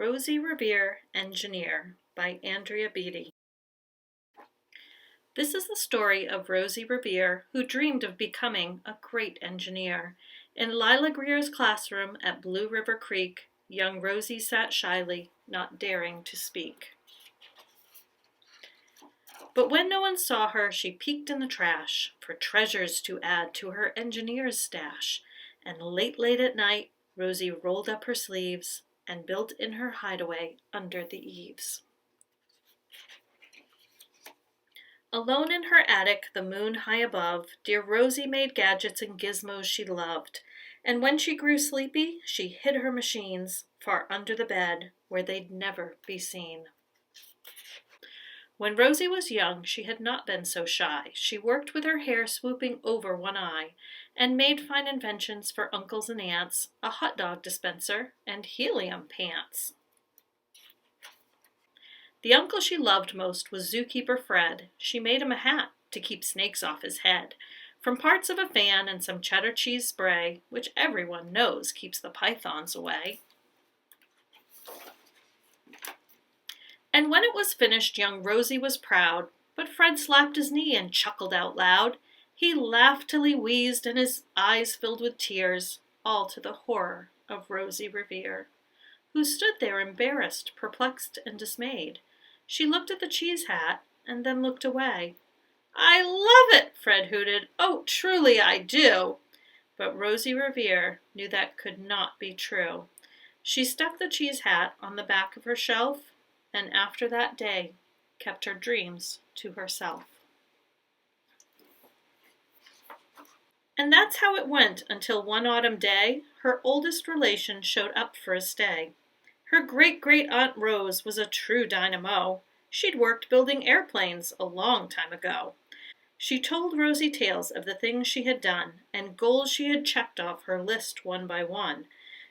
Rosie Revere, Engineer by Andrea Beatty. This is the story of Rosie Revere, who dreamed of becoming a great engineer. In Lila Greer's classroom at Blue River Creek, young Rosie sat shyly, not daring to speak. But when no one saw her, she peeked in the trash for treasures to add to her engineer's stash. And late at night, Rosie rolled up her sleeves and built in her hideaway under the eaves. Alone in her attic, the moon high above, dear Rosie made gadgets and gizmos she loved. And when she grew sleepy, she hid her machines far under the bed, where they'd never be seen. When Rosie was young, she had not been so shy. She worked with her hair swooping over one eye, and made fine inventions for uncles and aunts, a hot dog dispenser, and helium pants. The uncle she loved most was Zookeeper Fred. She made him a hat to keep snakes off his head, from parts of a fan and some cheddar cheese spray, which everyone knows keeps the pythons away. And when it was finished, young Rosie was proud, but Fred slapped his knee and chuckled out loud. He laughed till he wheezed and his eyes filled with tears, all to the horror of Rosie Revere, who stood there embarrassed, perplexed, and dismayed. She looked at the cheese hat and then looked away. "I love it," Fred hooted. "Oh, truly I do." But Rosie Revere knew that could not be true. She stuck the cheese hat on the back of her shelf, and after that day kept her dreams to herself. And that's how it went until one autumn day, her oldest relation showed up for a stay. Her great-great-aunt Rose was a true dynamo. She'd worked building airplanes a long time ago. She told Rosie tales of the things she had done, and goals she had checked off her list one by one.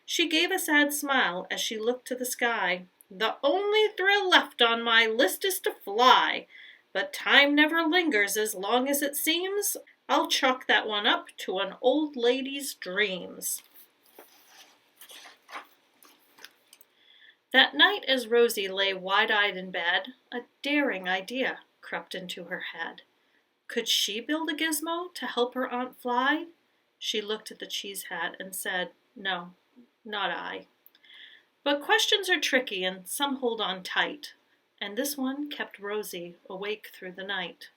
She gave a sad smile as she looked to the sky. "The only thrill left on my list is to fly, but time never lingers as long as it seems. I'll chalk that one up to an old lady's dreams." That night, as Rosie lay wide-eyed in bed, a daring idea crept into her head. Could she build a gizmo to help her aunt fly? She looked at the cheese hat and said, "No, not I." But questions are tricky and some hold on tight, and this one kept Rosie awake through the night.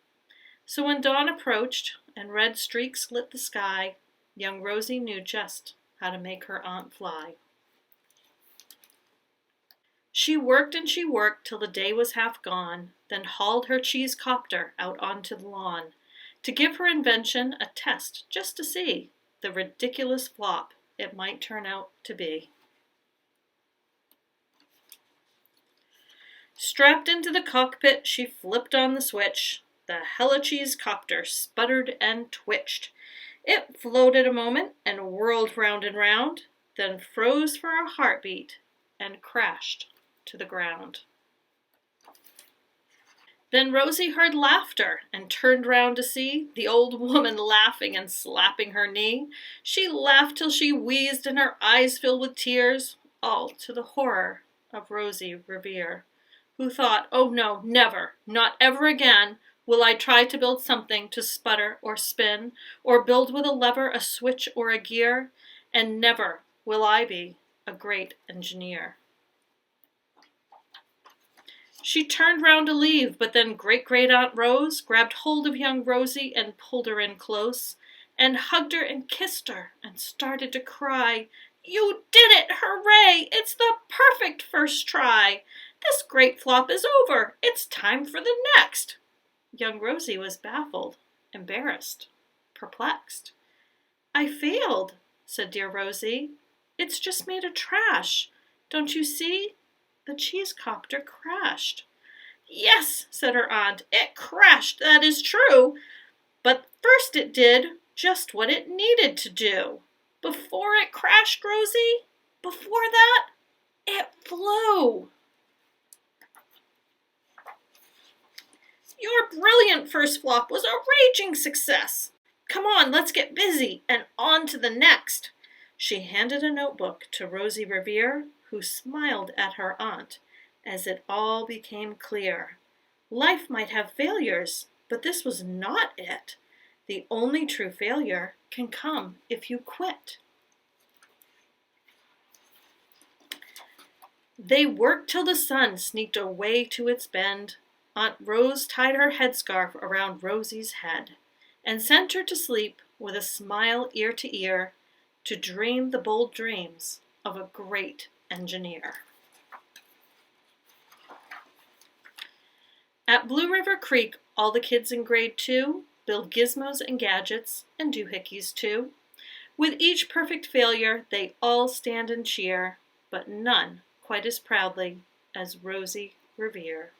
So when dawn approached and red streaks lit the sky, young Rosie knew just how to make her aunt fly. She worked and she worked till the day was half gone, then hauled her cheese copter out onto the lawn to give her invention a test just to see the ridiculous flop it might turn out to be. Strapped into the cockpit, she flipped on the switch. The hella cheese copter sputtered and twitched. It floated a moment and whirled round and round, then froze for a heartbeat and crashed to the ground. Then Rosie heard laughter and turned round to see the old woman laughing and slapping her knee. She laughed till she wheezed and her eyes filled with tears, all to the horror of Rosie Revere, who thought, "Oh no, never, not ever again, will I try to build something to sputter or spin, or build with a lever, a switch, or a gear, and never will I be a great engineer." She turned round to leave, but then Great-Great-Aunt Rose grabbed hold of young Rosie and pulled her in close, and hugged her and kissed her and started to cry. "You did it! Hooray! It's the perfect first try! This great flop is over. It's time for the next." Young Rosie was baffled, embarrassed, perplexed. "I failed," said dear Rosie. "It's just made of trash. Don't you see? The cheese copter crashed." "Yes," said her aunt, "it crashed, that is true. But first it did just what it needed to do. Before it crashed, Rosie, before that, it flew." "Your brilliant first flop was a raging success. Come on, let's get busy and on to the next." She handed a notebook to Rosie Revere, who smiled at her aunt as it all became clear. Life might have failures, but this was not it. The only true failure can come if you quit. They worked till the sun sneaked away to its bend. Aunt Rose tied her headscarf around Rosie's head and sent her to sleep with a smile ear to ear to dream the bold dreams of a great engineer. At Blue River Creek, all the kids in grade 2 build gizmos and gadgets and doohickeys too. With each perfect failure, they all stand and cheer, but none quite as proudly as Rosie Revere.